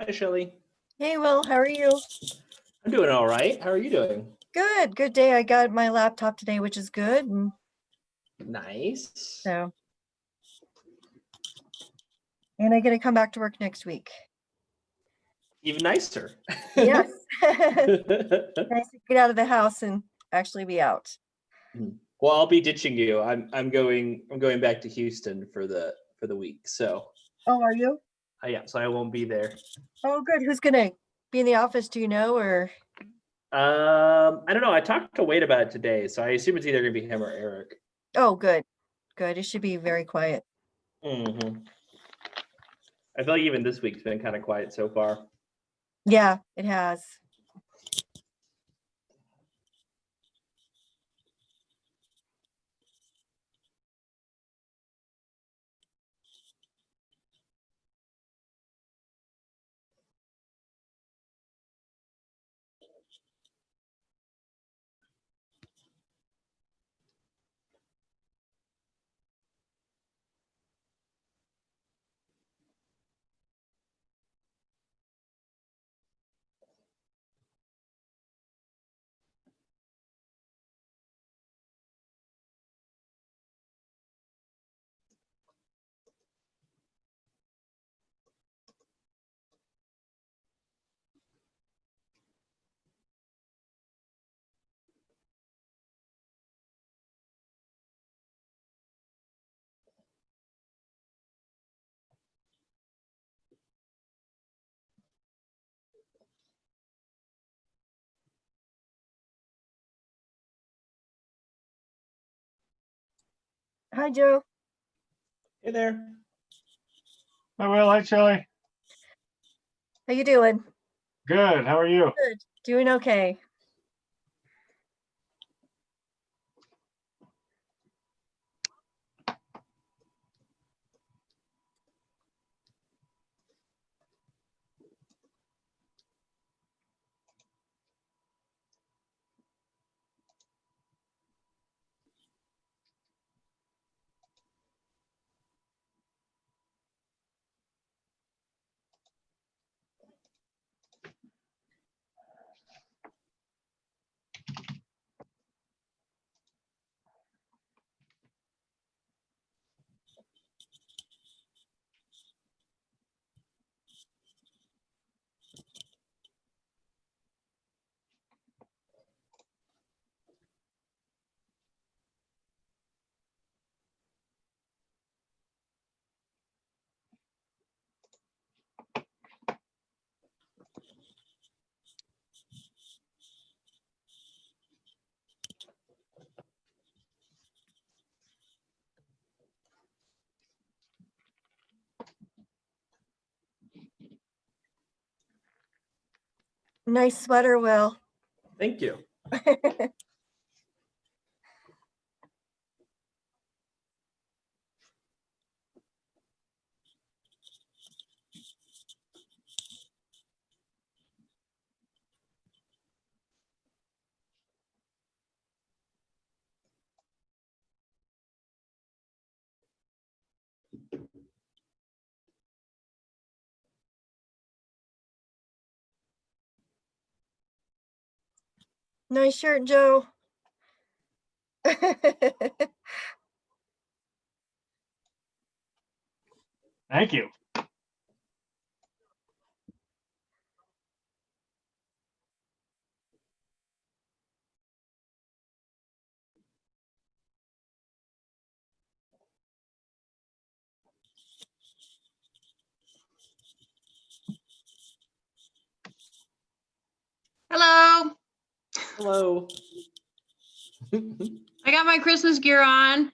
Hi, Shelley. Hey, Will, how are you? I'm doing all right. How are you doing? Good day. I got my laptop today, which is good. Nice. And I get to come back to work next week. Even nicer. Yes. Nice to get out of the house and actually be out. Well, I'll be ditching you. I'm going back to Houston for the week. So. Oh, are you? Yeah, so I won't be there. Oh, good. Who's gonna be in the office? Do you know, or? I don't know. I talked to Wade about it today, so I assume it's either gonna be him or Eric. Oh, good. It should be very quiet. Mm-hmm. I feel like even this week's been kind of quiet so far. Yeah, it has. Hi, Joe. Hey there. Hi, Will. Hi, Shelley. How you doing? Good. How are you? Good. Doing okay. Nice sweater, Will. Thank you. Nice shirt, Joe. Thank you. Hello. Hello. I got my Christmas gear on.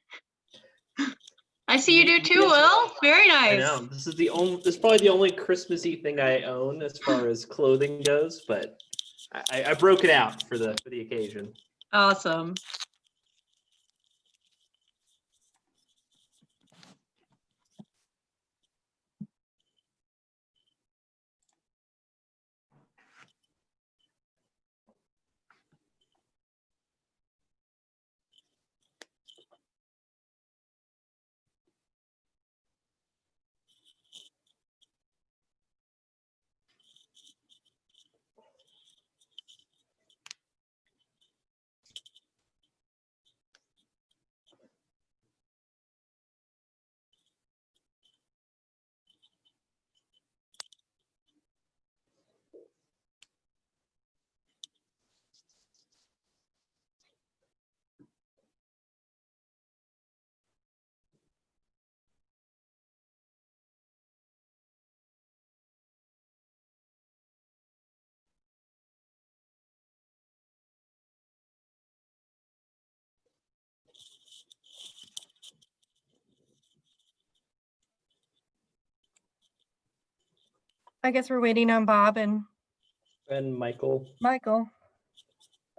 I see you do too, Will. Very nice. I know. This is probably the only Christmassy thing I own as far as clothing goes, but I broke it out for the occasion. Awesome. I guess we're waiting on Bob and And Michael. Michael.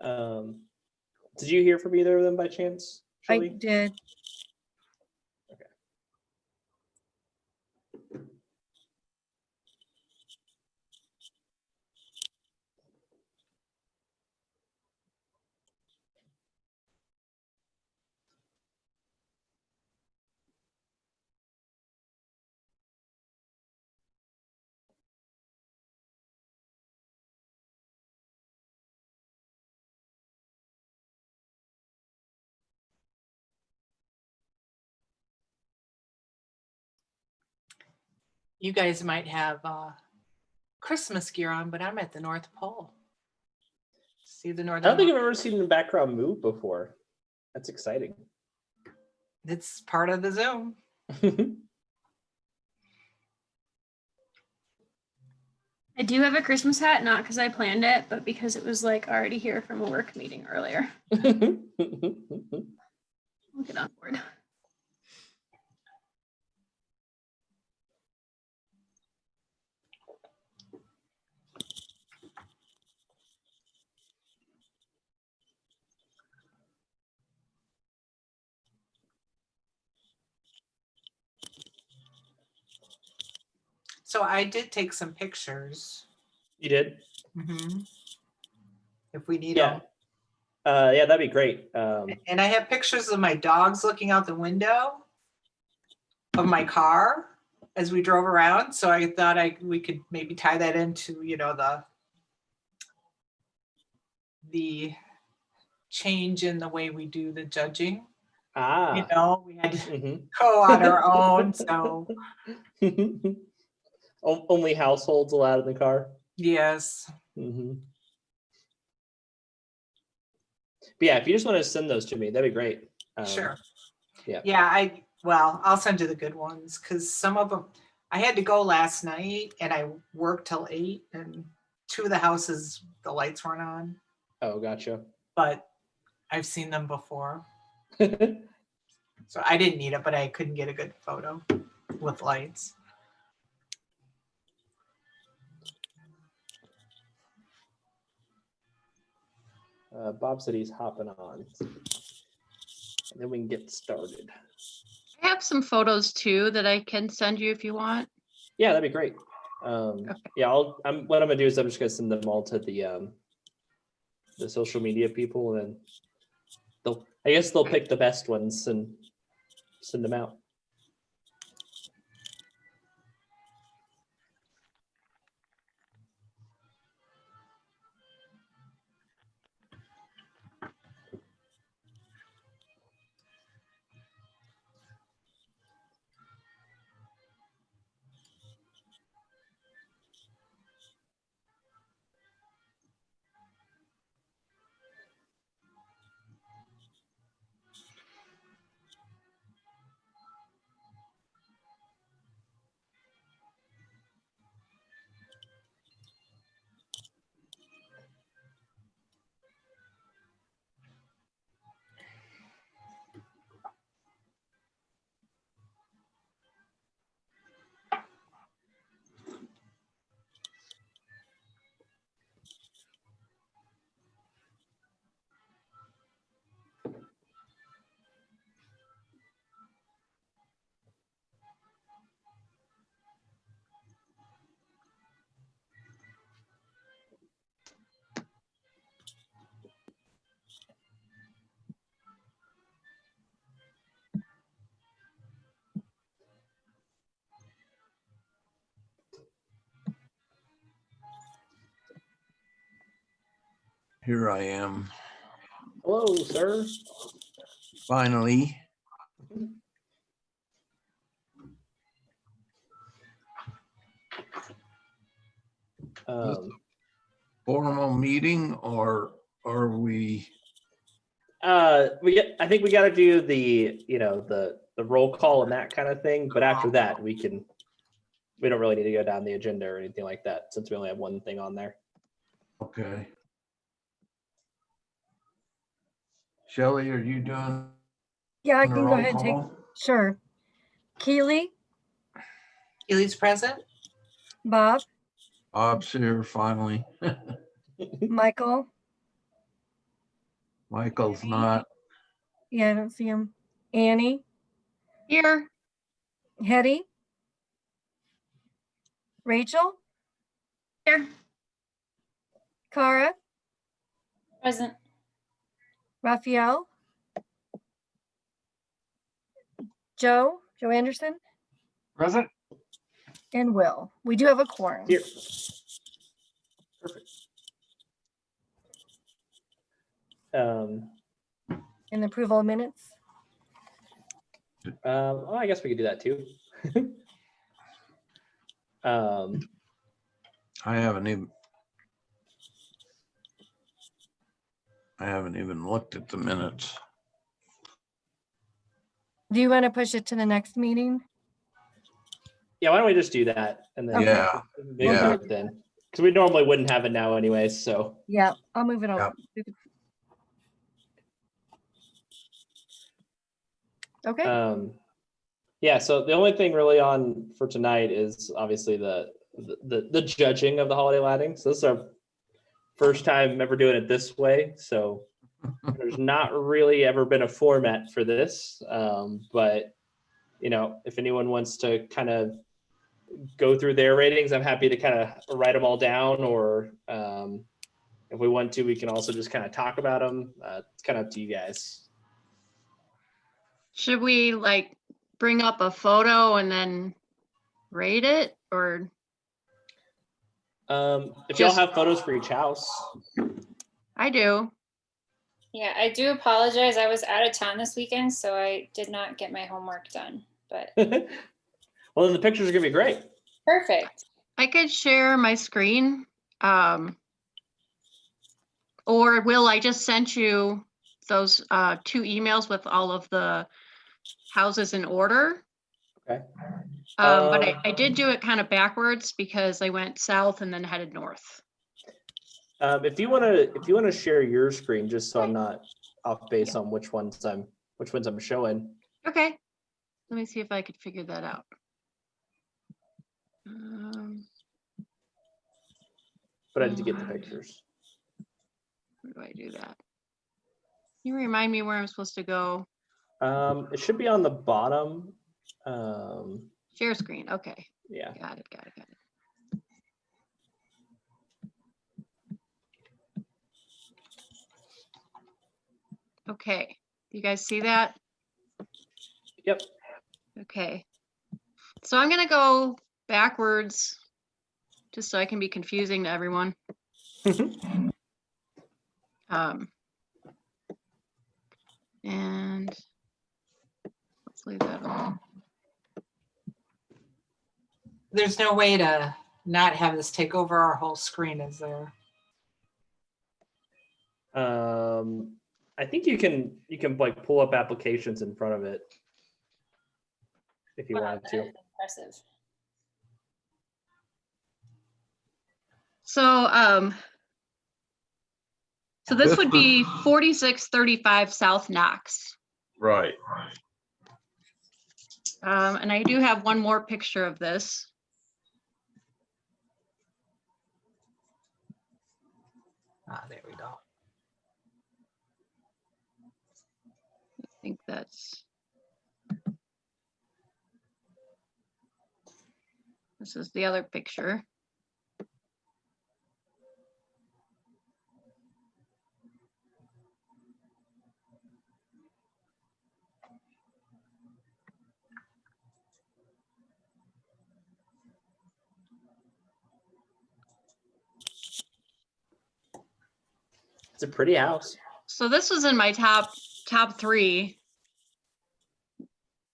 Did you hear from either of them by chance? I Shirley? did. You guys might have Christmas gear on, but I'm at the North Pole. See the I northern don't think I've Lights? ever seen the background move before. That's exciting. It's part of the Zoom. I do have a Christmas hat, not because I planned it, but because it was like already here from a work meeting earlier. I'll get on board. So I did take some pictures. You did? Mhm. If we need Yeah. them. Yeah, that'd be great. And I have pictures of my dogs looking out the window of my car as we drove around. So I thought we could maybe tie that into, the change in the way we do the judging. We had to Mhm. go on our own. So Only households allowed in the car. yes. But yeah, if you just want to send those to me, that'd be great. Sure. yeah. Yeah, I'll send you the good ones because some of them, I had to go last night and I worked till 8 and 2 of the houses, the lights weren't on, Oh, gotcha. but I've seen them before. So I didn't need it, but I couldn't get a good photo with lights. Bob said he's hopping on. And then we can get started. I have some photos too that I can send you if you want. Yeah, that'd be great. Yeah, what I'm gonna do is I'm just gonna send them all to the social media people, and then I guess they'll pick the best ones and send them out. Here I am, Hello, sir. finally. Formal meeting, or are we? I think we got to do the the roll call and that kind of thing. But after that, we don't really need to go down the agenda or anything like that since we only have one thing on there. Okay. Shelley, are you done? Yeah, I the can go roll ahead and take, call? sure. Keely, Keely's present? Bob, Bob's here finally. Michael? Michael's not. Yeah, I don't see him. Annie? Here. Hetty? Rachel? Here. Cara? Present. Raphael? Joe Anderson? Present? And Will. We do have a quorum. Here. Perfect. And approval of minutes? Well, I guess we could do that too. I haven't even looked at the minutes. Do you want to push it to the next meeting? Yeah, why don't we just do that and then Okay. Yeah, maybe yeah. do it then, because we normally wouldn't have it now anyway. So Yeah, I'll move it over. Okay, yeah. So the only thing really on for tonight is obviously the judging of the holiday lighting. So this is our first time ever doing it this way. So there's not really ever been a format for this, but you know, if anyone wants to kind of go through their ratings, I'm happy to kind of write them all down, or if we want to, we can also just kind of talk about them. It's kind of up to you guys. Should we like bring up a photo and then rate it, or? If y'all have photos for each house. I do. Yeah, I do apologize. I was out of town this weekend, so I did not get my homework done, but Well, then the pictures are gonna be great. perfect. I could share my screen. Or Will, I just sent you those 2 emails with all of the houses in order. Okay. But I did do it kind of backwards because I went south and then headed north. If you wanna share your screen, just so I'm not off base on which ones I'm showing. Okay. Let me see if I could figure that out. But I did get the pictures. Where do I do that? Can you remind me where I'm supposed to go? It should be on the bottom. Share screen. Okay. Yeah. Got it. Okay. You guys see that? Yep. Okay. So I'm going to go backwards just so I can be confusing to everyone. And let's leave that alone. There's no way to not have this take over our whole screen, is there? I think you can like pull up applications in front of it if you Wow, want that to. is impressive. So this would be 4635 South Knox. Right. And I do have one more picture of this. There we go. I think that's. This is the other picture. It's a pretty house. So this was in my top 3.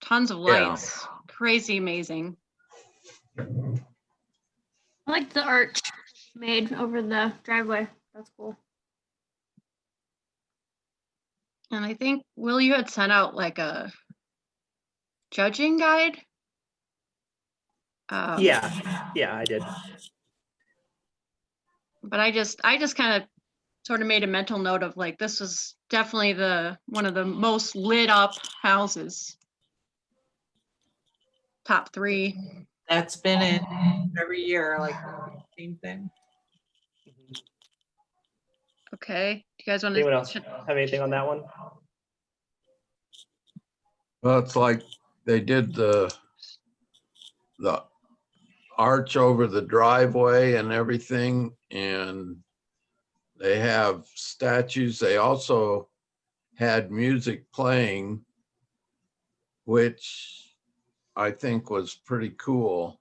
Tons of lights. Crazy amazing. I like the arch made over the driveway. That's cool. And I think, Will, you had sent out like a judging guide? Yeah, I did. But I just kind of sort of made a mental note of like, this was definitely one of the most lit up houses. Top 3. That's been in every year, like same thing. Okay, do you guys want Anyone else to? have anything on that one? Well, it's like they did the arch over the driveway and everything, and they have statues. They also had music playing, which I think was pretty cool.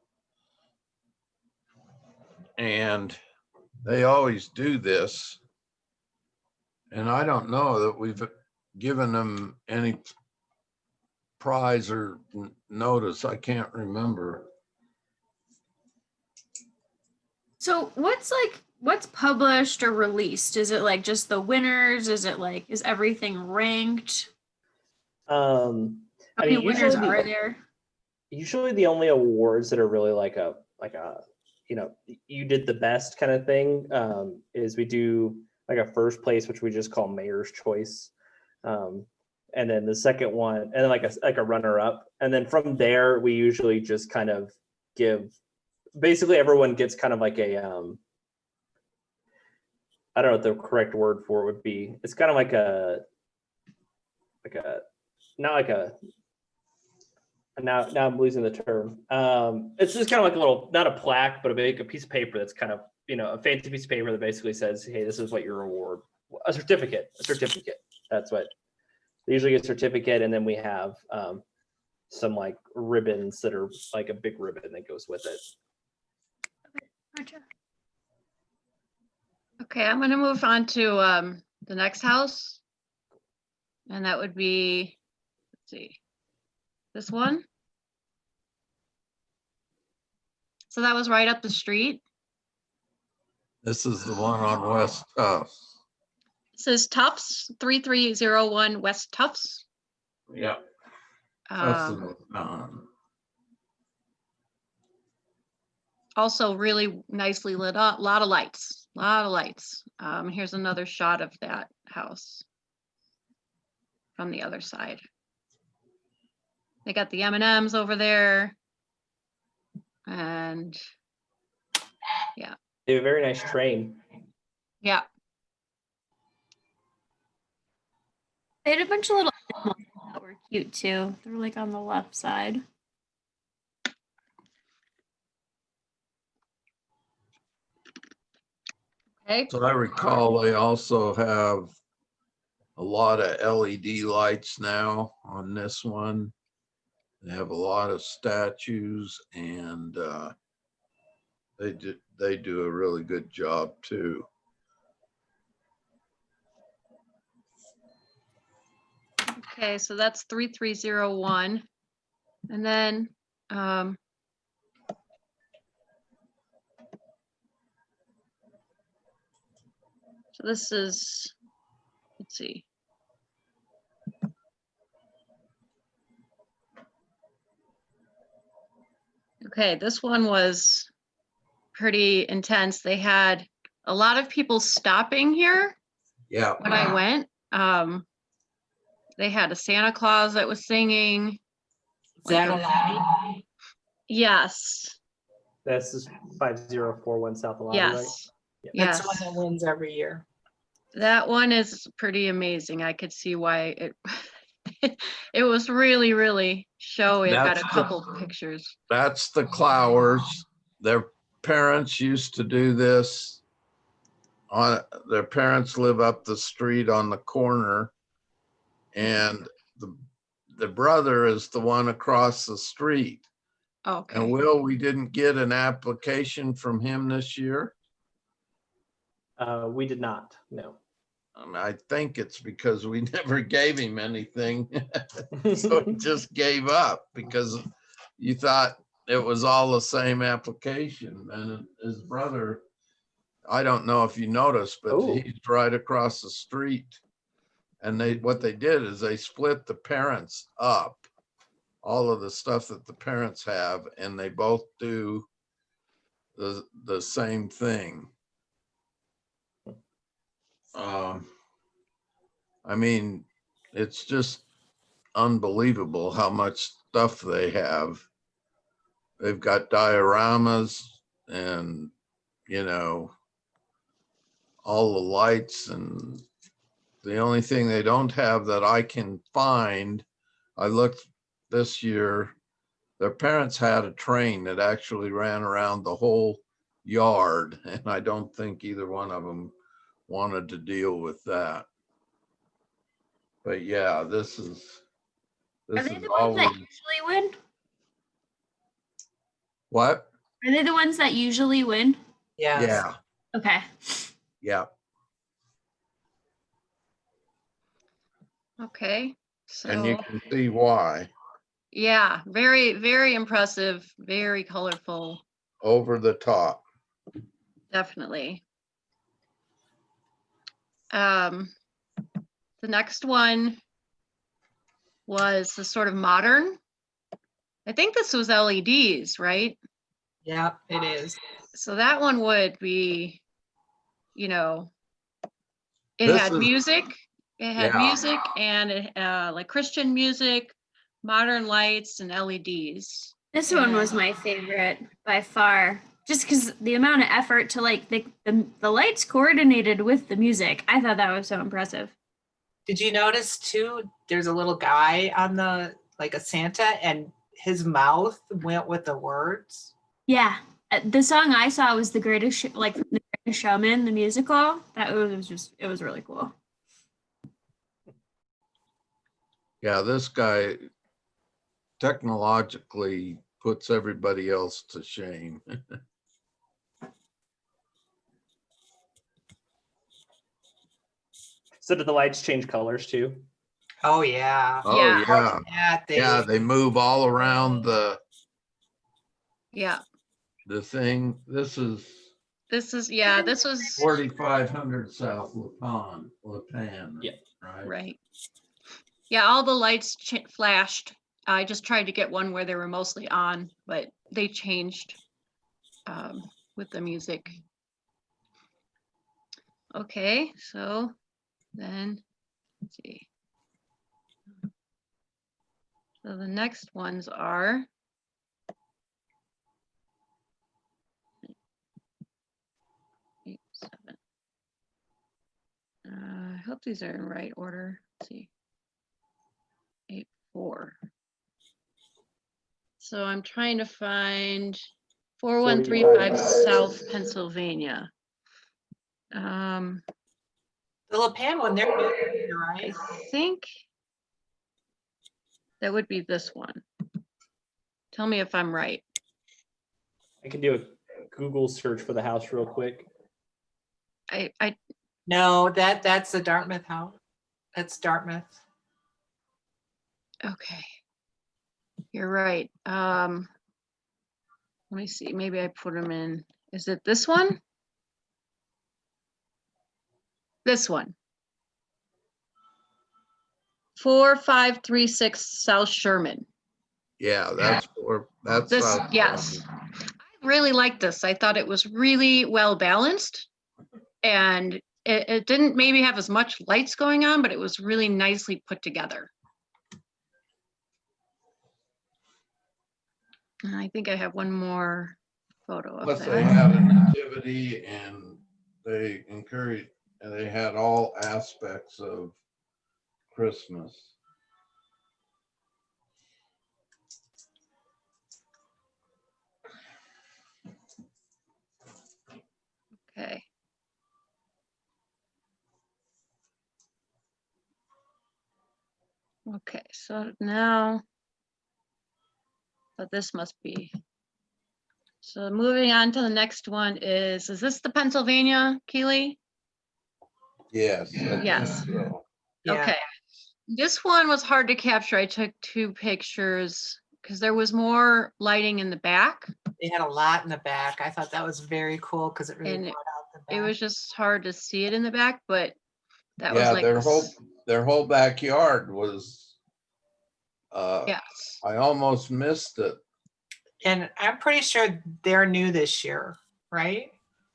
And they always do this. And I don't know that we've given them any prize or notice. I can't remember. So what's published or released? Is it like just the winners? Is it like, is everything ranked? How I many mean, winners are there? usually the only awards that are really like a you know, you did the best kind of thing is we do like a first place, which we just call mayor's choice, and then the second one, and then like a runner up, and then from there we usually just kind of give, basically everyone gets kind of like a I don't know what the correct word for it would be. It's kind of like a not like a, now I'm losing the term. It's just kind of like a little, not a plaque, but a piece of paper that's kind of, you know, a fancy piece of paper that basically says, hey, this is what your award, a certificate. That's what they usually get, a certificate. And then we have some like ribbons that are like a big ribbon that goes with it. Gotcha. Okay, I'm gonna move on to the next house. And that would be, let's see, this one. So that was right up the street. This is the one on West. It says Tufts, 3301 West Tufts. Yeah. Also really nicely lit up, a lot of lights. Here's another shot of that house from the other side. They got the M&Ms over there. And yeah. They have a very nice train. Yeah. They had a bunch of little animals that were cute too. They were like on the left side. Okay. So I recall they also have a lot of LED lights now on this one. They have a lot of statues, and they do a really good job too. Okay, so that's 3301. And then so this is, let's see. Okay, this one was pretty intense. They had a lot of people stopping here Yeah. when I went. They had a Santa Claus that was singing. Is that allowed? Yes, That's just 5041 South Lobby, right? yes, That's the yes. one that wins every year. That one is pretty amazing. I could see why it it was really, really showy. I've got a That's couple pictures. That's the Clowers. Their parents used to do this. Their parents live up the street on the corner, and the brother is the one across the street. Okay. And we didn't get an application from him this year. We did not, no. And I think it's because we never gave him anything. So he just gave up because you thought it was all the same application. And his brother, I don't know if you noticed, but Oh. he's right across the street. And what they did is they split the parents up, all of the stuff that the parents have, and they both do the same thing. I mean, it's just unbelievable how much stuff they have. They've got dioramas and you know, all the lights, and the only thing they don't have that I can find, I looked this year, their parents had a train that actually ran around the whole yard, and I don't think either one of them wanted to deal with that. But yeah, this Are is they the ones that always, usually win? what? Are they the ones that usually win? Yes. Yeah, Okay. yeah. Okay, And you so, can see why. yeah, very, very impressive, very colorful, Over the top. definitely. The next one was the sort of modern. I think this was LEDs, right? Yeah, it is. So that one would be, you know, it This had is- music. It had Yeah. music and it, like Christian music, modern lights, and LEDs. This one was my favorite by far. Just because the amount of effort to like the lights coordinated with the music. I thought that was so impressive. Did you notice too, there's a little guy on the, like a Santa, and his mouth went with the words? Yeah. The song I saw was The Greatest like from The Greatest Showman, the musical. That was just it was really cool. Yeah, this guy technologically puts everybody else to shame. So did the lights change colors too? Oh, yeah. Oh, Yeah. yeah. Yeah, Yeah, they move all around Yeah, the thing. This is this was 4500 South Lapan. Yeah. Right. right. Yeah, all the lights flashed. I just tried to get one where they were mostly on, but they changed with the music. Okay, so then, let's see. So the next ones are 8, 7. I hope these are in right order. Let's see. 8, 4. So I'm trying to find 4135 South Pennsylvania. The Lapan one, they're new, you're I right. think that would be this one. Tell me if I'm right. I can do a Google search for the house real quick. I No, that's the Dartmouth house. That's Dartmouth. okay. You're right. Let me see. Maybe I put them in. Is it this one? This one. 4536 South Sherman. Yeah, that's This, South yes. Lapan. I really liked this. I thought it was really well balanced, and it didn't maybe have as much lights going on, but it was really nicely put together. And I think I have one more photo of Plus that. they had a nativity, and they encouraged, and they had all aspects of Christmas. Okay. Okay, so now, but this must be. So moving on to the next one is this the Pennsylvania, Keely? Yes. I think Yes. so. Yeah. Okay. This one was hard to capture. I took 2 pictures because there was more lighting in the back. They had a lot in the back. I thought that was very cool because it really And brought out the back. It was just hard to see it in the back, but that was Yeah, like, their whole backyard was, yes. I almost missed it. And I'm pretty sure they're new this year, right?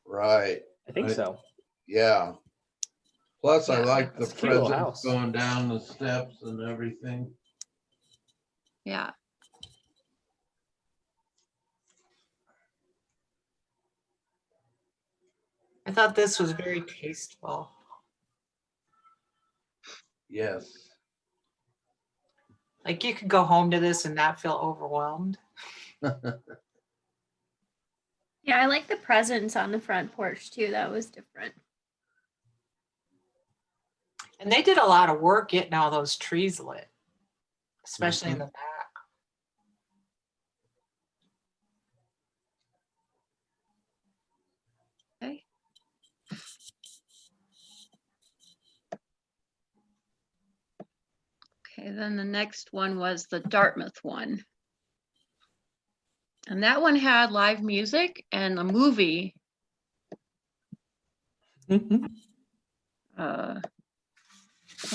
Right. I think so. Yeah. Plus, I Yeah, like the that's a cute little presents house. going down the steps and everything. Yeah. thought this was very tasteful. Yes. Like you could go home to this and not feel overwhelmed. Yeah, I like the presents on the front porch too. That was different. And they did a lot of work getting all those trees lit, especially in the back. Okay. Okay, then the next one was the Dartmouth one. And that one had live music and a movie. Some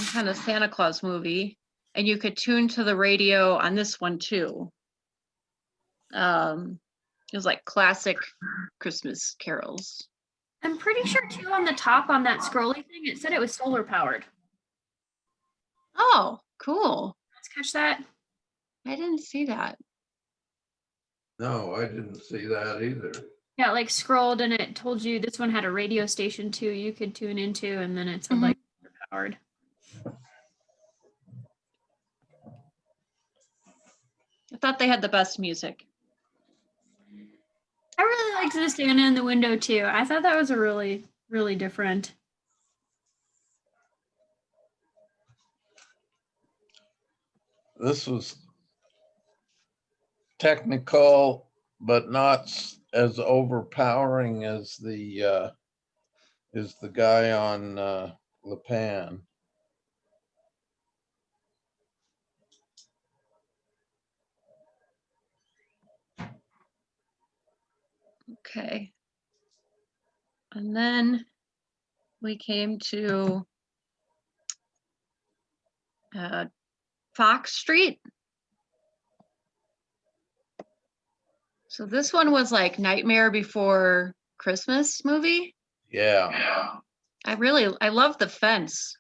kind of Santa Claus movie. And you could tune to the radio on this one too. It was like classic Christmas carols. I'm pretty sure too on the top on that scrolly thing, it said it was solar powered. Oh, cool. Let's catch that. I didn't see that. No, I didn't see that either. Yeah, like scrolled and it told you this one had a radio station too you could tune into, and then it said like solar powered. I thought they had the best music. I really liked the Santa in the window too. I thought that was a really, really different. This was technical, but not as overpowering as the guy on Le Pen. Okay. And then we came to Fox Street. So this one was like Nightmare Before Christmas movie. Yeah. I love the fence.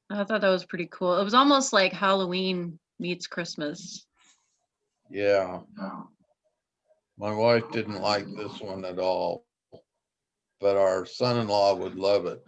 I thought that was pretty cool. It was almost like Halloween meets Christmas. Yeah. My wife didn't like this one at all, but our son-in-law would love it.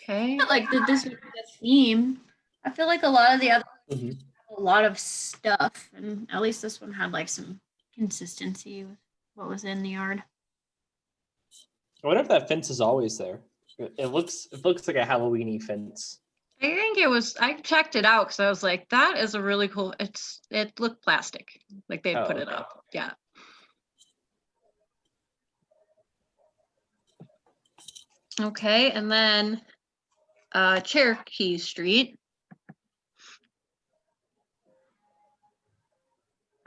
Okay. I like that this was the theme. I feel like a lot of the other Mhm. a lot of stuff, and at least this one had like some consistency with what was in the yard. I wonder if that fence is always there. It looks like a Halloweeny fence. I think it was, I checked it out because I was like, that is a really cool, it looked plastic, like they put it okay. up. Yeah. Okay, and then Cherokee Street.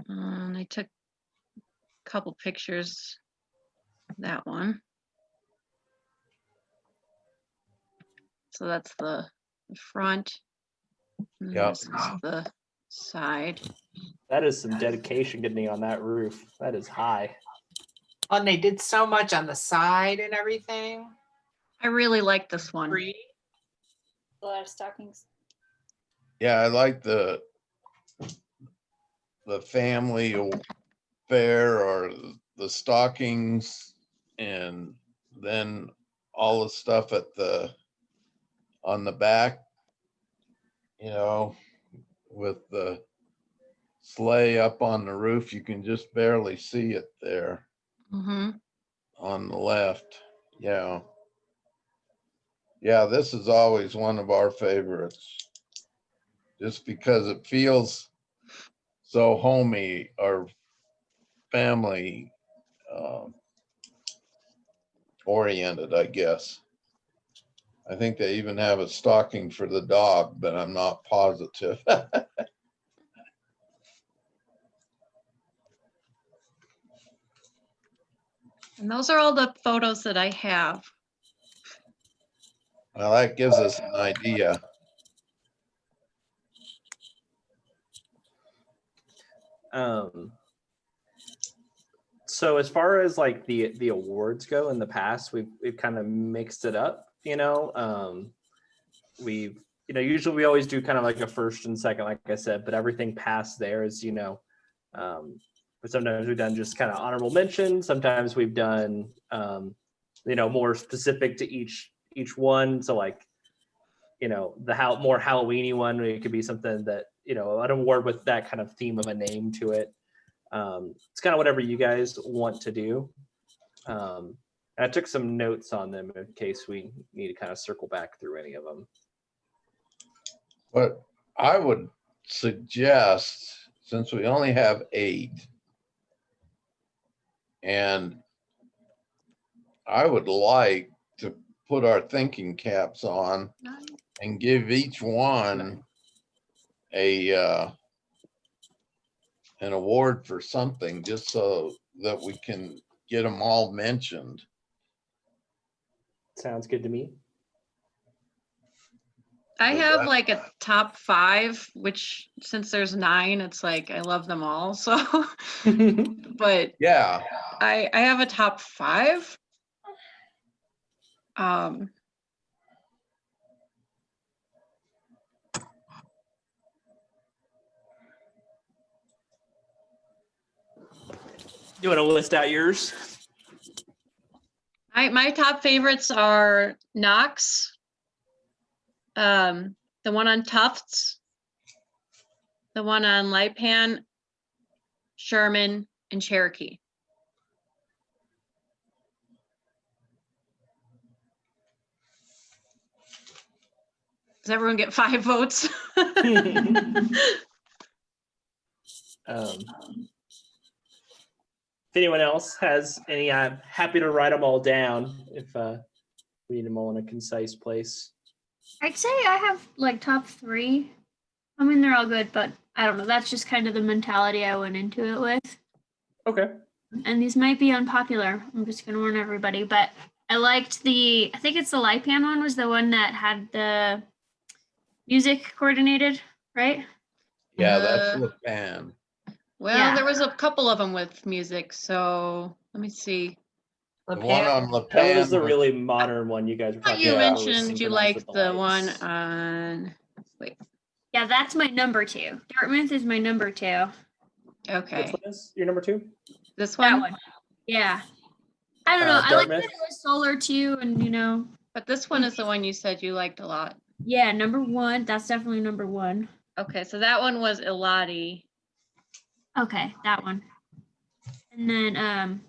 I took a couple pictures of that one. So that's the front. And Yep. this is the side. That is some dedication getting on that roof. That is high. Oh, and they did so much on the side and everything. I really like this one. Pretty. A lot of stockings. Yeah, I like the family affair or the stockings, and then all the stuff on the back, with the sleigh up on the roof. You can just barely see it there Mm-hmm. on the left. Yeah. Yeah, this is always one of our favorites, just because it feels so homey or family oriented, I guess. I think they even have a stocking for the dog, but I'm not positive. And those are all the photos that I have. Well, that gives us an idea. So as far as like the awards go in the past, we've kind of mixed it up, we've, usually we always do kind of like a first and second, like I said, but everything past there is, but sometimes we've done just kind of honorable mention. Sometimes we've done, more specific to each one. So like, the more Halloweeny one, it could be something that, an award with that kind of theme of a name to it. It's kind of whatever you guys want to do. And I took some notes on them in case we need to kind of circle back through any of them. But I would suggest, since we only have 8, and I would like to put our thinking caps on and give each one an award for something, just so that we can get them all mentioned. Sounds good to me. I Does have that- like a top 5, which since there's 9, it's like I love them all. So, but Yeah, I have a top 5. You want to list out yours? My top favorites are Knox, the one on Tufts, the one on Lipan, Sherman, and Cherokee. Does everyone get 5 votes? If anyone else has any, I'm happy to write them all down if we need them all in a concise place. I'd say I have like top 3. I mean, they're all good, but I don't know. That's just kind of the mentality I went into it with. Okay. And these might be unpopular. I'm just going to warn everybody, but I liked I think it's the Lipan one was the one that had the music coordinated, right? yeah, that's Uh, the band. Well, Yeah. there was a couple of them with music, so let me see. The one on La That was the Pan. really modern one you guys were I thought talking you about. where it was mentioned you synchronized liked with the one lights. on, wait, Yeah, that's my number 2. Dartmouth is my number 2. okay, Which one is your number 2? this That one? one. Yeah. I don't know. I like that Dartmouth? it was solar too, and But this one is the one you said you liked a lot. yeah, number 1. That's definitely number 1. Okay, so that one was Eladi. Okay, that one. And then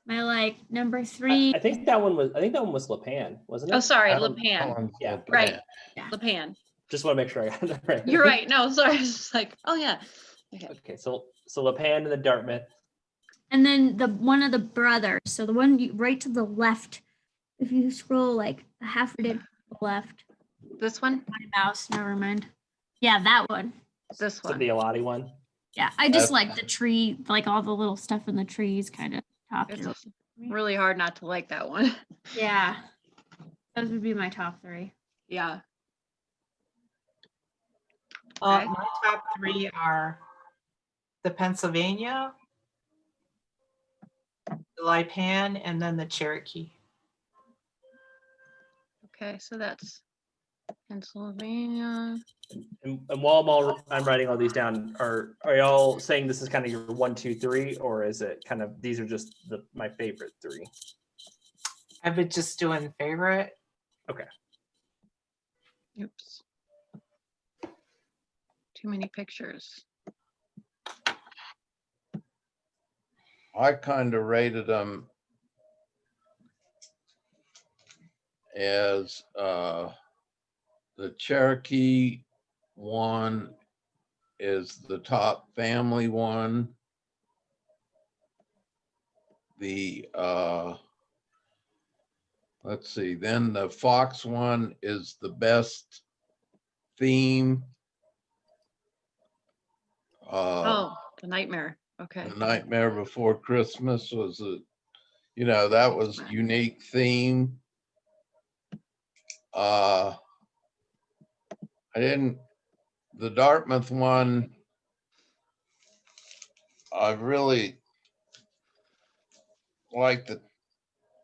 my number 3. I think that one was Lipan, wasn't it? Oh, sorry, That Lipan, one's Yeah, La Pan. right. Yeah. Lipan. Just want to make sure I got that right. You're right. No, sorry. I was just like, oh yeah. Okay. Okay, so Lipan and the Dartmouth. And then the one of the brothers. So the one right to the left. If you scroll like a half a bit to the left. This one? My mouse, never mind. Yeah, that one. This So one. the Eladi one. Yeah, I just That's- like the tree, like all the little stuff in the trees kind of top. It's really hard not to like that one. Yeah. Those would be my top 3. Yeah. Okay. My top 3 are the Pennsylvania, the Lipan, and then the Cherokee. Okay, so that's Pennsylvania. And while I'm writing all these down, are y'all saying this is kind of your 1, 2, 3, or is it kind of these are just my favorite 3? I've been just doing favorite. Okay. Oops. Too many pictures. I kind of rated them as the Cherokee one is the top family one. The let's see, then the Fox one is the best theme. Oh, the nightmare. Okay. The Nightmare Before Christmas was that was unique theme. The Dartmouth one, I really like the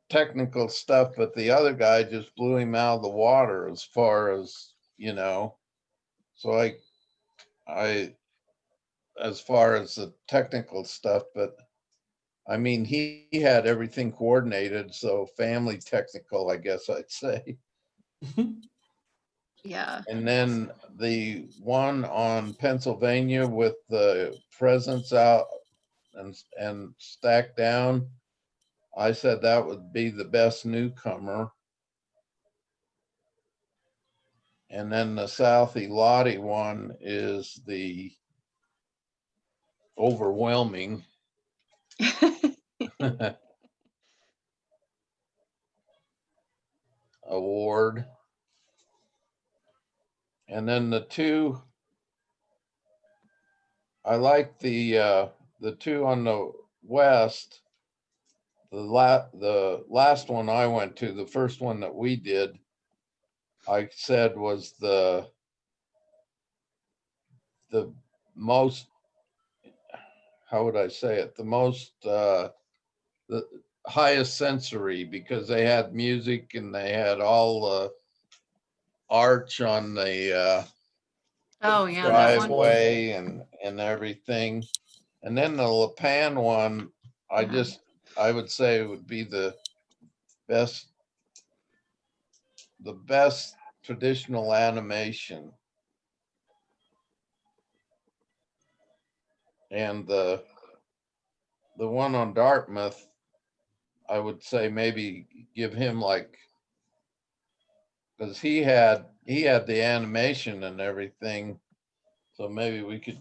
technical stuff, but the other guy just blew him out of the water as far as, you know. So I, as far as the technical stuff, but I mean, he had everything coordinated, so family technical, I guess I'd say. Yeah. And then the one on Pennsylvania with the presents out and stacked down, I said that would be the best newcomer. And then the South Elottie one is the overwhelming. Award. And then the two, I like the two on the west. The last one I went to, the first one that we did, I said was the most, how would I say it? The most, the highest sensory, because they had music and they had all the arch on the Oh, yeah, that one. driveway and everything. And then the La Pan one, Yeah. I would say would be the best traditional animation. And the one on Dartmouth, I would say maybe give him like, because he had the animation and everything, so maybe we could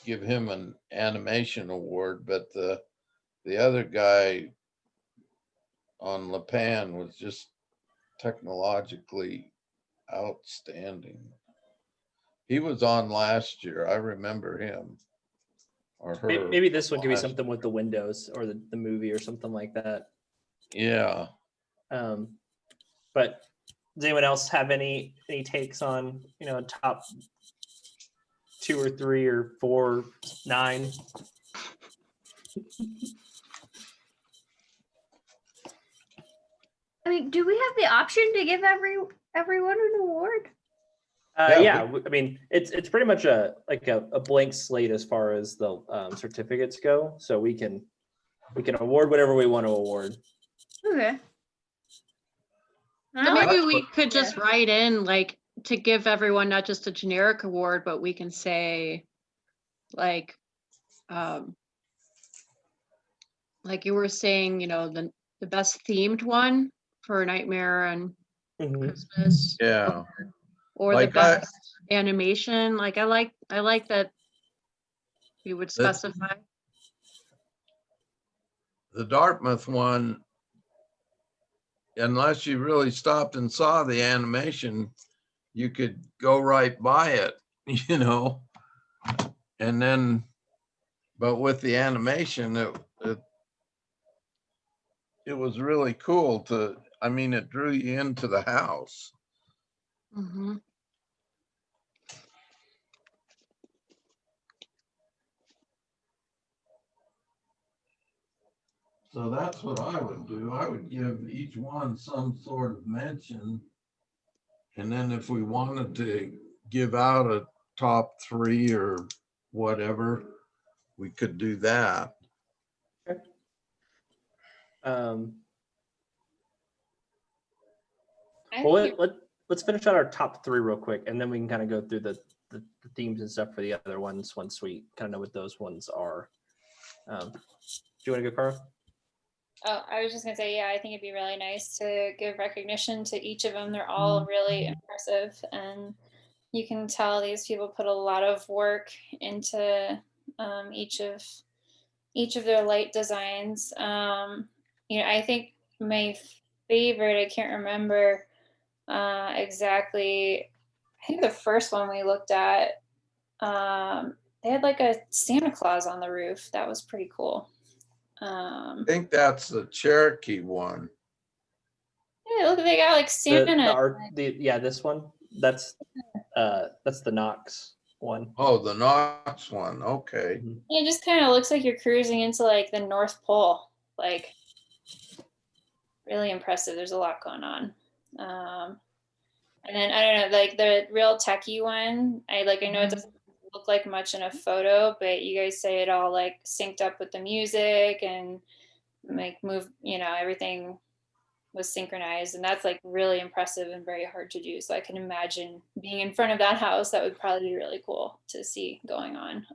give him an animation award. But the other guy on La Pan was just technologically outstanding. He was on last year. I remember him or her. Maybe this one could be something with the windows or the movie or something like that. Yeah. But does anyone else have any takes on, you know, top 2 or 3 or 4, 9? I mean, do we have the option to give everyone an award? Yeah, I mean, it's pretty much a blank slate as far as the certificates go. So we can award whatever we want to award. Okay. So maybe That's we could just write in like to give everyone not just a generic award, but we can say like you were saying, you know, the best themed one for Nightmare and Christmas. Yeah. Or Like the best animation. Like I like that we would specify. The Dartmouth one, unless you really stopped and saw the animation, you could go right by it, you know. And then, but with the animation, it was really cool to, I mean, it drew you into the house. Mm-hmm. So that's what I would do. I would give each one some sort of mention. And then if we wanted to give out a top 3 or whatever, we could do that. Okay. Well, let's finish out our top 3 real quick, and then we can kind of go through the themes and stuff for the other ones once we kind of know what those ones are. Do you want to go, Carl? Oh, I was just gonna say, yeah, I think it'd be really nice to give recognition to each of them. They're all really impressive, and you can tell these people put a lot of work into each of their light designs. You know, I think my favorite, I can't remember exactly. I think the first one we looked at, they had like a Santa Claus on the roof. That was pretty cool. I think that's the Cherokee one. Yeah, look, they got like Santa. This one. That's the Knox one. Oh, the Knox one. Okay. It just kind of looks like you're cruising into like the North Pole. Like, really impressive. There's a lot going on. And then I don't know, like the real techie one, I know it doesn't look like much in a photo, but you guys say it all like synced up with the music and like move, everything was synchronized, and that's like really impressive and very hard to do. So I can imagine being in front of that house. That would probably be really cool to see going on.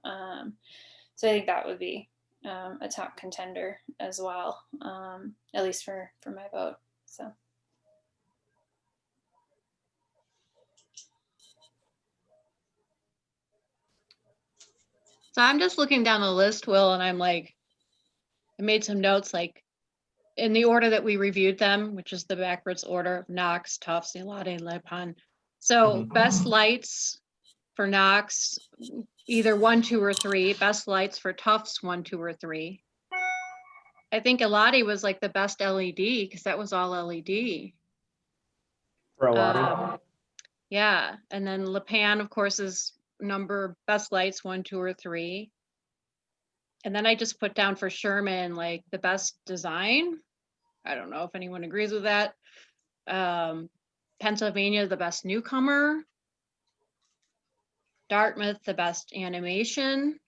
So I think that would be a top contender as well, at least for my vote. So. So I'm just looking down the list, Will, and I'm like, I made some notes like in the order that we reviewed them, which is the backwards order of Knox, Tufts, Elade, and Lipan. So best lights for Knox, either 1, 2, or 3. Best lights for Tufts, 1, 2, or 3. I think Elade was like the best LED because that was all LED. For Elade. Yeah, and then Lipan, of course, is best lights 1, 2, or 3. And then I just put down for Sherman like the best design. I don't know if anyone agrees with that. Pennsylvania, the best newcomer. Dartmouth, the best animation.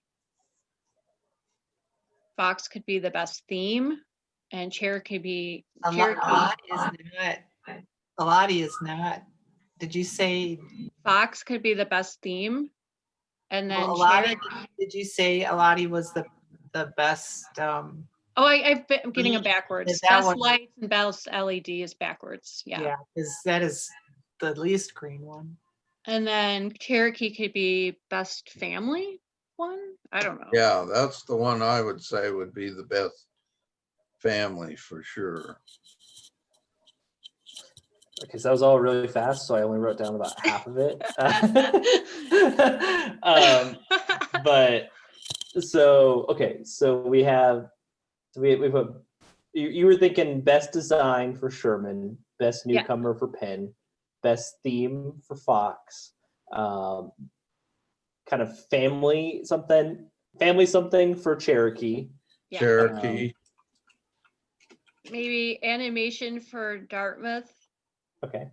Fox could be the best theme, and Cherokee. Eladi is not. Did you say? Fox could be the best theme, and then Did you say Eladi was the best? I'm getting them backwards. Best lights and best LED is backwards. Yeah, because that is the least green one. And then Cherokee could be best family one. I don't know. Yeah, that's the one I would say would be the best family for sure. Okay, so that was all really fast, so I only wrote down about half of it. But so okay, so we put you were thinking best design for Sherman, best newcomer for Penn, best theme for Fox, kind of family something for Cherokee. Yeah. Cherokee. Maybe animation for Dartmouth. Okay.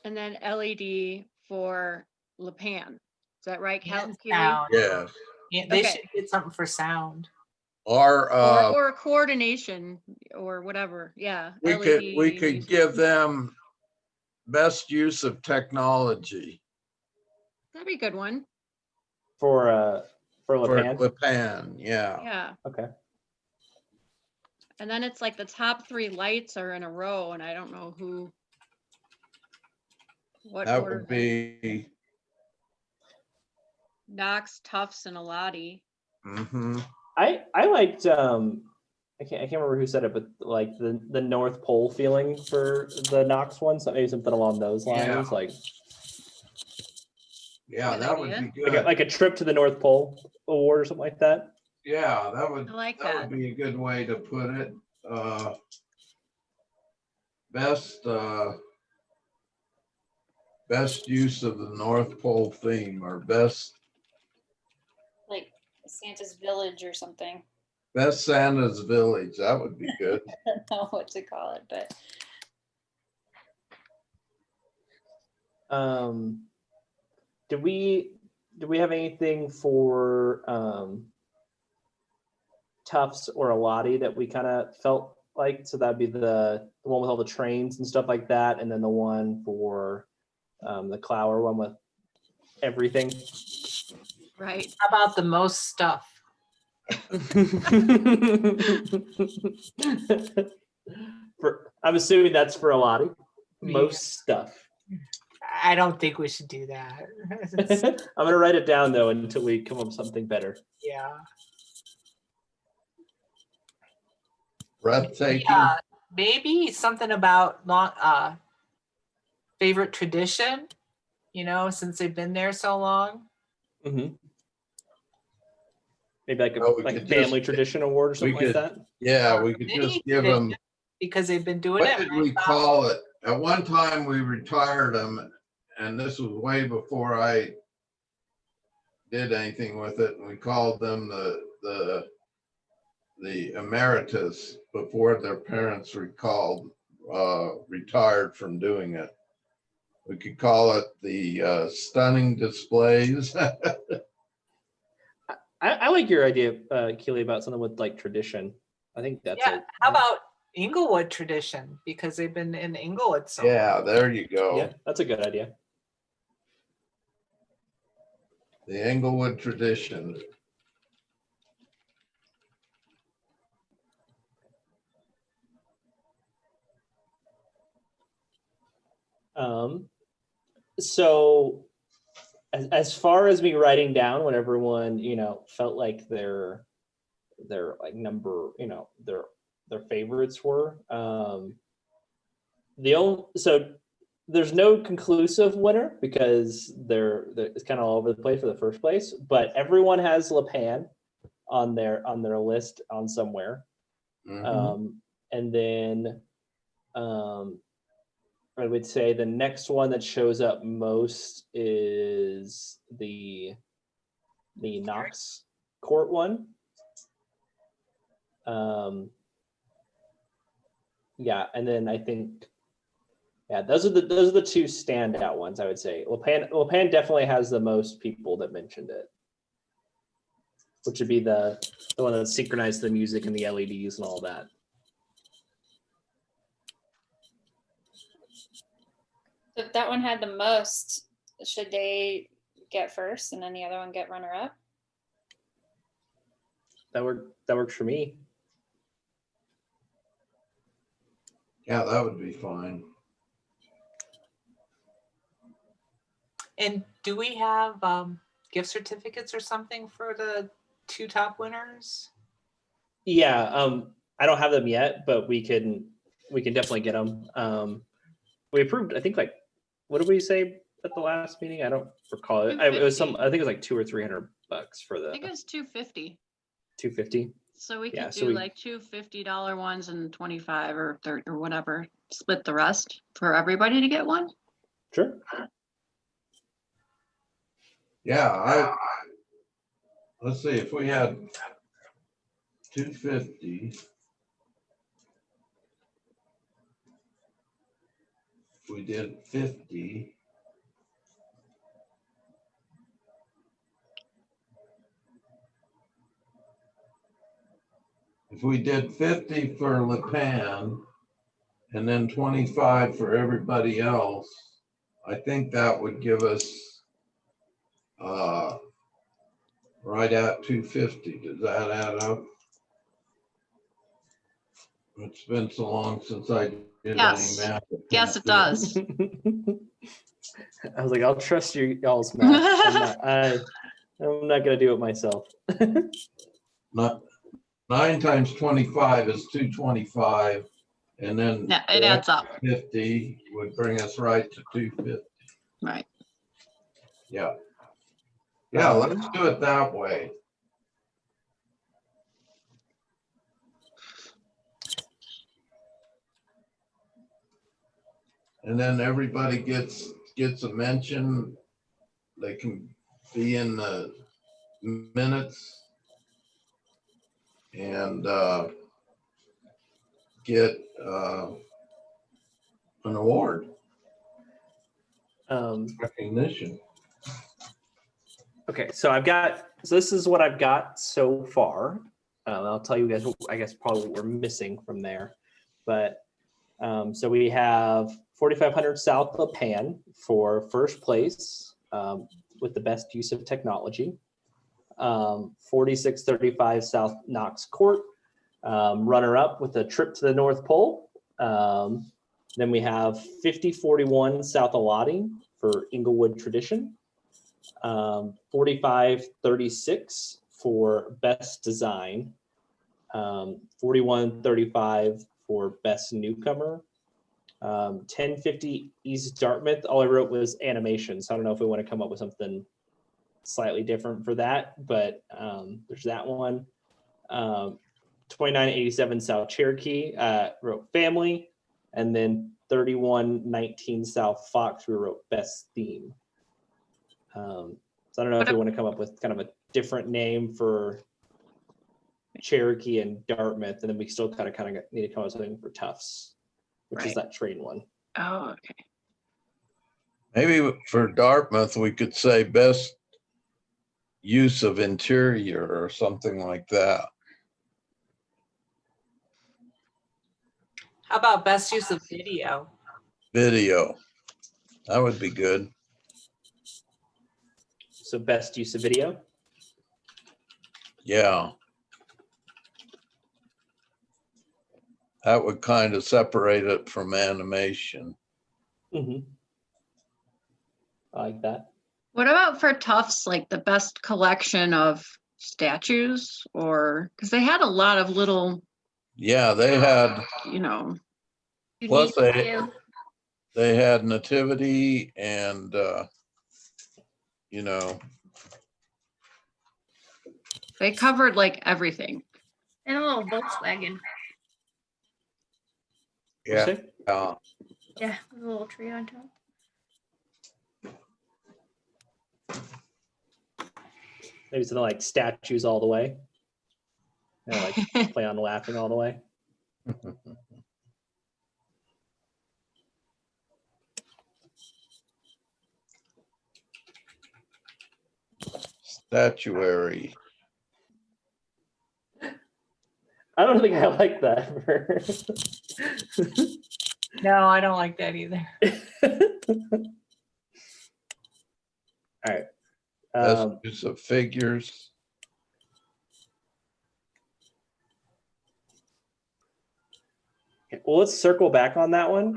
And then LED for Lipan. Is that right, And Keely? sound. Yeah. Yeah, they should get something for sound. Or coordination or whatever. Yeah. we could give them best use of technology. That'd be a good one. For Lipan. For Lipan, yeah. Yeah. Okay. And then it's like the top 3 lights are in a row, and I don't know what That order. would be Knox, Tufts, and Elade. Mm-hmm. I liked I can't remember who said it, but like the North Pole feeling for the Knox one, so maybe something along those lines, Yeah, that would be like good. like a trip to the North Pole award or something like that. Yeah, that would I like that that. would be a good way to put it. Best use of the North Pole theme, or best Like Santa's Village or something. best Santa's Village. That would be good. I don't know what to call it, but Do we have anything for Tufts or Elade that we kind of felt like? So that'd be the one with all the trains and stuff like that, and then the one for the Clower one with everything. Right. How about the most stuff? I'm assuming that's for Elade. Most stuff. I don't think we should do that. I'm gonna write it down though until we come up with something better. Yeah. Breathtaking. Maybe something about favorite tradition, since they've been there so long. Mm-hmm. Maybe like Well, we a could family just- tradition award or something like could- that. Yeah, we could just give them. Because they've been doing What it. did we call it? At one time, we retired them, and this was way before I did anything with it. And we called them the the emeritus before their parents retired from doing it. We could call it the stunning displays. I like your idea, Keely, about something with like tradition. I think that's Yeah, how about Englewood tradition? Because they've been in Englewood so long. Yeah, there you go. yeah, that's a good idea. The Englewood tradition. So as far as me writing down what everyone, felt like their like number, their favorites were, so there's no conclusive winner because it's kind of all over the place for the first place, but everyone has Le Pan on their list on somewhere. Mhm. And then I would say the next one that shows up most is the Knox Court one. Yeah, and then I think, yeah, those are the two standout ones I would say. Le Pan definitely has the most people that mentioned it, which would be the one that synchronized the music and the LEDs and all that. If that one had the most, should they get first and then the other one get runner up? That works for me. Yeah, that would be fine. And do we have gift certificates or something for the two top winners? Yeah, I don't have them yet, but we can definitely get them. We approved, I think, like, what did we say at the last meeting? I don't recall it. It was I think it was like $200 or $300 for the I think it was $250. 250. So we could Yeah, do so we- like two $50 ones and 25 or 30 or whatever. Split the rest for everybody to get one. Sure. Yeah, let's see, if we had 250. If we did 50. If we did 50 for Le Pan and then 25 for everybody else, I think that would give us right at 250. Does that add up? It's been so long since I did Yes. any math. Yes, it does. I was like, I'll trust y'all's math. I'm not gonna do it myself. Not 9 times 25 is 225, and then Yeah, it adds up. 50 would bring us right to 250. Right. Yeah. Yeah, let's do it that way. And then everybody gets a mention. They can be in the minutes and get an award, recognition. Okay, so this is what I've got so far. I'll tell you guys, I guess, probably what we're missing from there. But so we have 4500 South Le Pan for first place with the best use of technology. 4635 South Knox Court, runner up with a trip to the North Pole. Then we have 5041 South Alotting for Englewood Tradition. 4536 for best design. 4135 for best newcomer. 1050 East Dartmouth. All I wrote was animation, so I don't know if we want to come up with something slightly different for that, but there's that one. 2987 South Cherokee, wrote family, and then 3119 South Fox, we wrote best theme. So I don't know if we want to come up with kind of a different name for Cherokee and Dartmouth, and then we still kind of need to come up with something for Tufts, which is Right. that train one. Oh, okay. Maybe for Dartmouth, we could say best use of interior or something like that. How about best use of video? Video. That would be good. So best use of video. Yeah. That would kind of separate it from animation. I like that. What about for Tufts, like the best collection of statues, or because they had a lot of little, Yeah, they had, you know, plus Unique they, view. they had nativity and, you know, they covered like everything. And a little Volkswagen. yeah. What'd you say? Yeah, with a little tree on top. Maybe something like statues all the way. Like play on laughing all the way. Statuary. I don't think I like that. No, I don't like that either. All right. Best use of figures. Well, let's circle back on that one.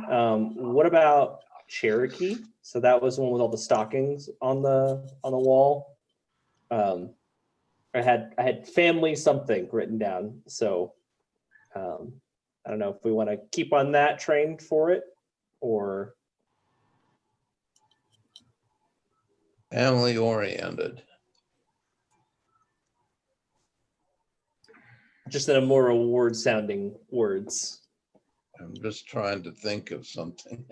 What about Cherokee? So that was the one with all the stockings on the wall. I had family something written down. So I don't know if we want to keep on that train for it or Family oriented. just in a more award sounding words. I'm just trying to think of something.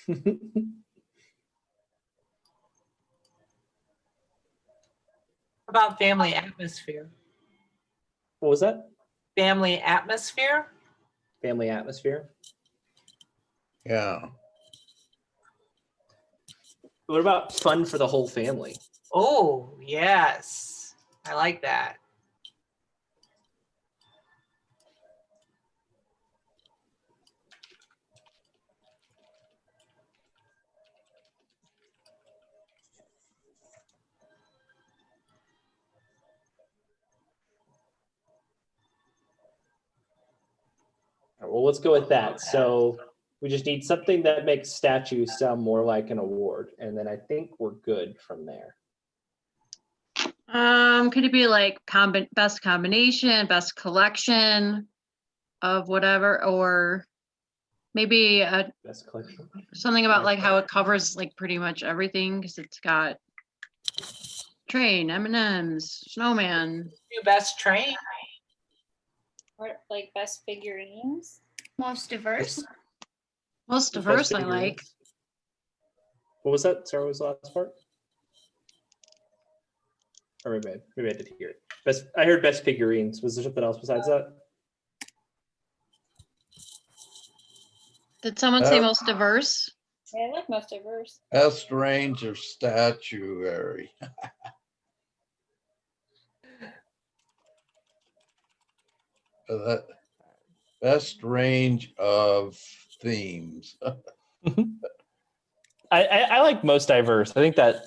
How about family atmosphere? What was that? Family atmosphere? Family atmosphere. Yeah. What about fun for the whole family? Oh, yes. I like that. All right, well, let's go with that. So we just need something that makes statues sound more like an award. And then I think we're good from there. Could it be like best combination, best collection of whatever, or maybe Best collection. something about like how it covers like pretty much everything because it's got train, M&Ms, snowman. New best train? Or like best figurines. Most diverse. Most Best diverse I figurines. like. What was that? Sorry, what was the last part? Or maybe I did hear it. I heard best figurines. Was there something else besides that? Did someone say most diverse? Yeah, I like most diverse. Best range of statuary. That best range of themes. I like most diverse. I think that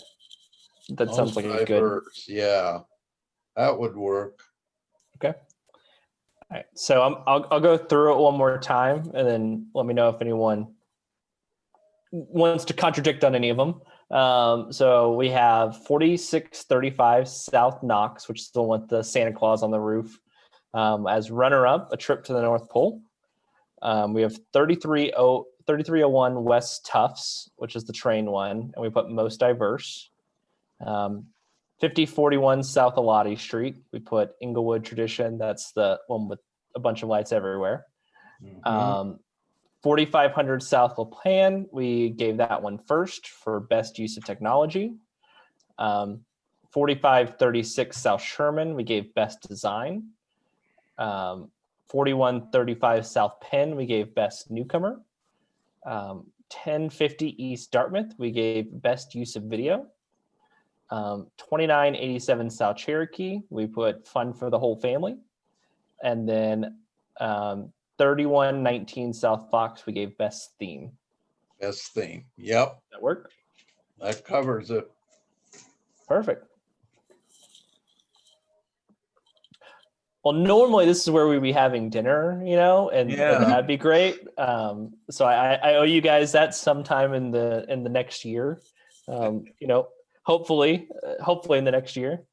sounds like a good. Diverse, yeah, that would work. Okay. All right. So I'll go through it one more time, and then let me know if anyone wants to contradict on any of them. So we have 4635 South Knox, which is the one with the Santa Claus on the roof. As runner-up, A Trip to the North Pole. We have 3301 West Tufts, which is the train one, and we put most diverse. 5041 South Elodie Street, we put Englewood Tradition. That's the one with a bunch of lights everywhere. 4500 South LaPlan, we gave that one first for best use of technology. 4536 South Sherman, we gave best design. 4135 South Penn, we gave best newcomer. 1050 East Dartmouth, we gave best use of video. 2987 South Cherokee, we put fun for the whole family. And then 3119 South Fox, we gave best theme. Best thing. Yep, That work? that covers it. Perfect. Well, normally this is where we'd be having dinner, you know, and Yeah. that'd be great. So I owe you guys that sometime in the next year. You know, hopefully in the next year.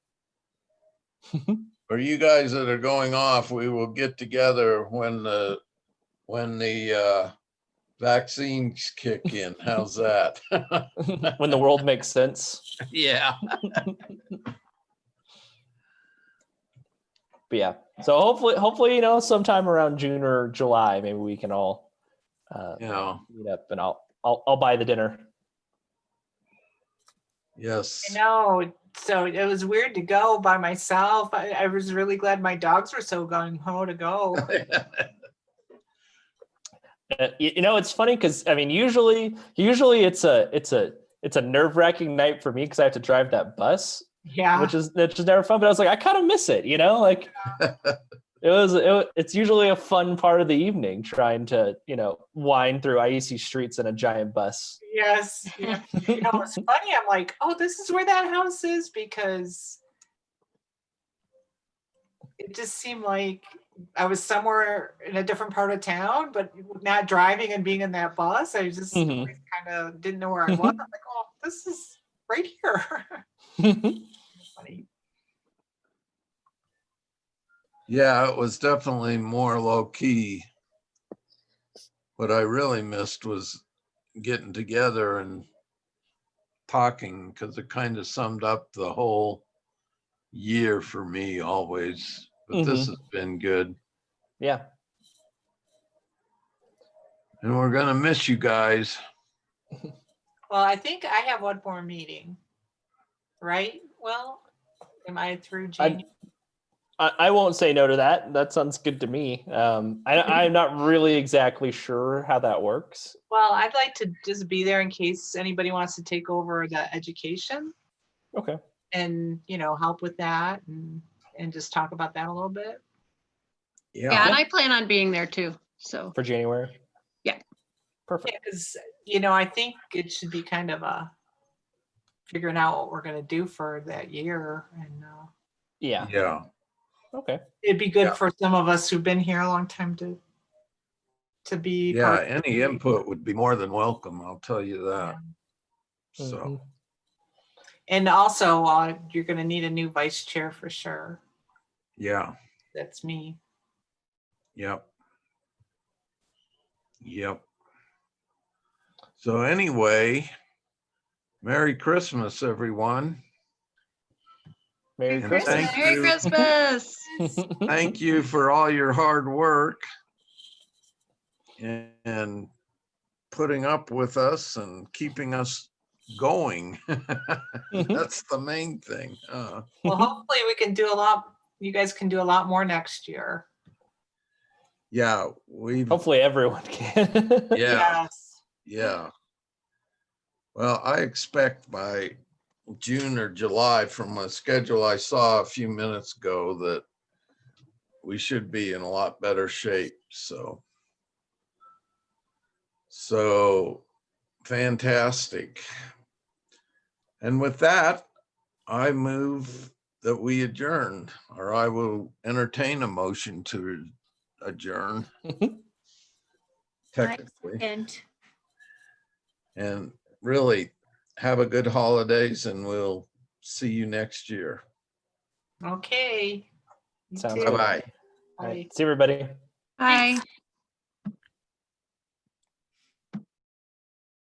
For you guys that are going off, we will get together when the vaccines kick in. How's that? When the world makes sense. Yeah. But yeah, so hopefully, you know, sometime around June or July, maybe we can all Yeah. meet up, and I'll buy the dinner. Yes. I know. So it was weird to go by myself. I was really glad my dogs were so gung ho to go. You know, it's funny because I mean, usually it's a nerve-wracking night for me because I have to drive that bus, Yeah. which is never fun. But I was like, I kind of miss it, you know, like it's usually a fun part of the evening trying to, you know, wind through icy streets in a giant bus. Yes. Yeah. You know, it's funny. I'm like, oh, this is where that house is, because it just seemed like I was somewhere in a different part of town, but not driving and being in that bus. I just Mhm. kind of didn't know where I was. I'm like, oh, this is right here. Funny. Yeah, it was definitely more low key. What I really missed was getting together and talking, because it kind of summed up the whole year for me always. But this has been good. Yeah. And we're gonna miss you guys. Well, I think I have one more meeting, right? Well, am I through January? I won't say no to that. That sounds good to me. I'm not really exactly sure how that works. Well, I'd like to just be there in case anybody wants to take over the education Okay. and, you know, help with that and just talk about that a little bit. Yeah, and I plan on being there too. So For January. Yeah. Perfect. Because, you know, I think it should be kind of a figuring out what we're going to do for that year. And Yeah. Yeah. Okay. it'd be good Yeah. for some of us who've been here a long time to be Yeah, part of any it. input would be more than welcome, I'll tell you that. Mhm. So, And also, you're going to need a new vice chair for sure. yeah, That's me. yep. Yep. So anyway, Merry Christmas, everyone. Merry And Christmas. thank Merry you. Christmas. Thank you for all your hard work and putting up with us and keeping us going. That's the main thing. Well, hopefully we can do a lot. You guys can do a lot more next year. Yeah, we've, Hopefully everyone can. yeah, Yes. yeah. Well, I expect by June or July from a schedule I saw a few minutes ago that we should be in a lot better shape. So fantastic. And with that, I move that we adjourn, or I will entertain a motion to adjourn. Technically. And really have a good holidays, and we'll see you next year. Okay. You Sounds too. good. Bye-bye. All right. See everybody. Bye.